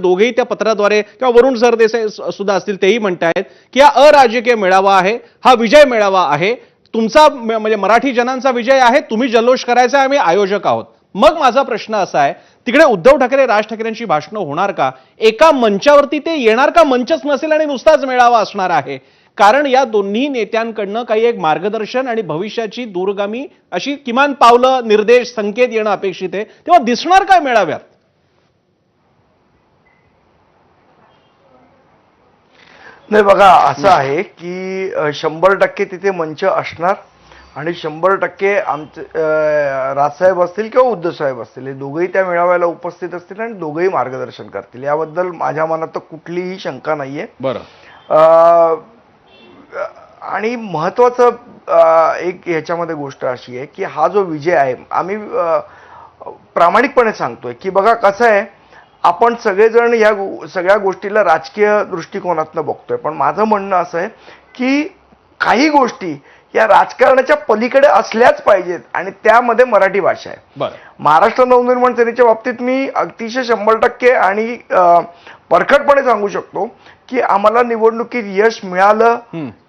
दोघेही त्या पत्राद्वारे किंवा वरुण सरदेसाई सुद्धा असतील तेही म्हणतायत की हा अराजकीय मेळावा आहे, हा विजय मेळावा आहे, तुमचा म्हणजे मराठी जनांचा विजय आहे, तुम्ही जल्लोष करायचा, आम्ही आयोजक आहोत. मग माझा प्रश्न असा आहे, तिकडे उद्धव ठाकरे राज ठाकरेंची भाषणं होणार का? एका मंचावरती ते येणार का? मंचच नसेल आणि नुसताच मेळावा असणार आहे? कारण या दोन्ही नेत्यांकडनं काही एक मार्गदर्शन आणि भविष्याची दूरगामी अशी किमान पावलं, निर्देश, संकेत येणं अपेक्षित आहे. तेव्हा दिसणार काय मेळाव्यात? नाही बघा, असं आहे की 100% तिथे मंच असणार आणि 100% आमचे राजसाहेब असतील किंवा उद्धव साहेब असतील, हे दोघेही त्या मेळाव्याला उपस्थित असतील आणि दोघेही मार्गदर्शन करतील. याबद्दल माझ्या मनात तर कुठलीही शंका नाहीये. बरं. आणि महत्वाचं एक ह्याच्यामध्ये गोष्ट अशी आहे की हा जो विजय आहे, आम्ही प्रामाणिकपणे सांगतोय की बघा कसं आहे, आपण सगळेजण या सगळ्या गोष्टीला राजकीय दृष्टिकोनातनं बघतोय, पण माझं म्हणणं असं आहे की काही गोष्टी या राजकारणाच्या पलीकडे असल्याच पाहिजेत आणि त्यामध्ये मराठी भाषा आहे. महाराष्ट्र नवनिर्माण सेनेच्या बाबतीत मी अतिशय 100% आणि परखडपणे सांगू शकतो की आम्हाला निवडणुकीत यश मिळालं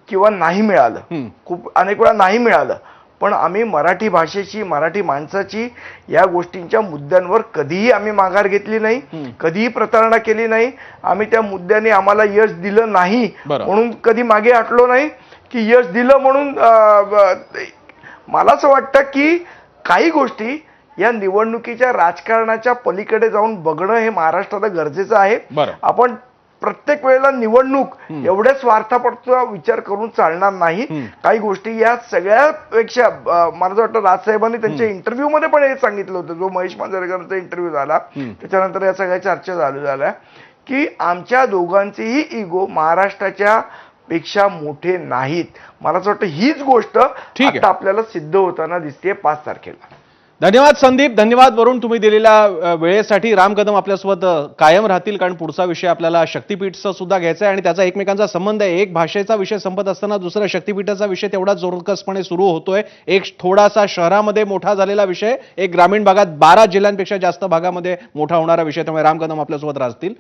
किंवा नाही मिळालं, खूप अनेक वेळा नाही मिळालं, पण आम्ही मराठी भाषेची, मराठी माणसाची या गोष्टींच्या मुद्द्यांवर कधीही आम्ही माघार घेतली नाही, कधीही प्रतारणा केली नाही. आम्ही त्या मुद्द्यांनी आम्हाला यश दिलं नाही म्हणून कधी मागे हटलो नाही की यश दिलं म्हणून. मला असं वाटतं की काही गोष्टी या निवडणुकीच्या राजकारणाच्या पलीकडे जाऊन बघणं हे महाराष्ट्राला गरजेचं आहे. आपण प्रत्येक वेळेला निवडणूक एवढ्या स्वार्थापरचा विचार करून चालणार नाही. काही गोष्टी या सगळ्यापेक्षा मला असं वाटतं राजसाहेबांनी त्यांच्या इंटरव्ह्यू मध्ये पण हे सांगितलं होतं, जो महेश मांजरेकरांचा इंटरव्ह्यू झाला त्याच्यानंतर या सगळ्या चर्चा चालू झाल्या की आमच्या दोघांचेही इगो महाराष्ट्राच्या पेक्षा मोठे नाहीत. मला असं वाटतं हीच गोष्ट आता आपल्याला सिद्ध होताना दिसते 5 तारखेला. धन्यवाद संदीप, धन्यवाद वरुण, तुम्ही दिलेल्या वेळेसाठी. राम कदम आपल्यासोबत कायम राहतील, कारण पुढचा विषय आपल्याला शक्तीपीठचा सुद्धा घ्यायचा आहे आणि त्याचा एकमेकांचा संबंध आहे. एक भाषेचा विषय संपत असताना दुसरा शक्तीपीठाचा विषय तेवढा जोरकसपणे सुरू होतोय. एक थोडासा शहरामध्ये मोठा झालेला विषय, एक ग्रामीण भागात 12 जिल्ह्यांपेक्षा जास्त भागामध्ये मोठा होणारा विषय. त्यामुळे राम कदम आपल्यासोबत राहतील.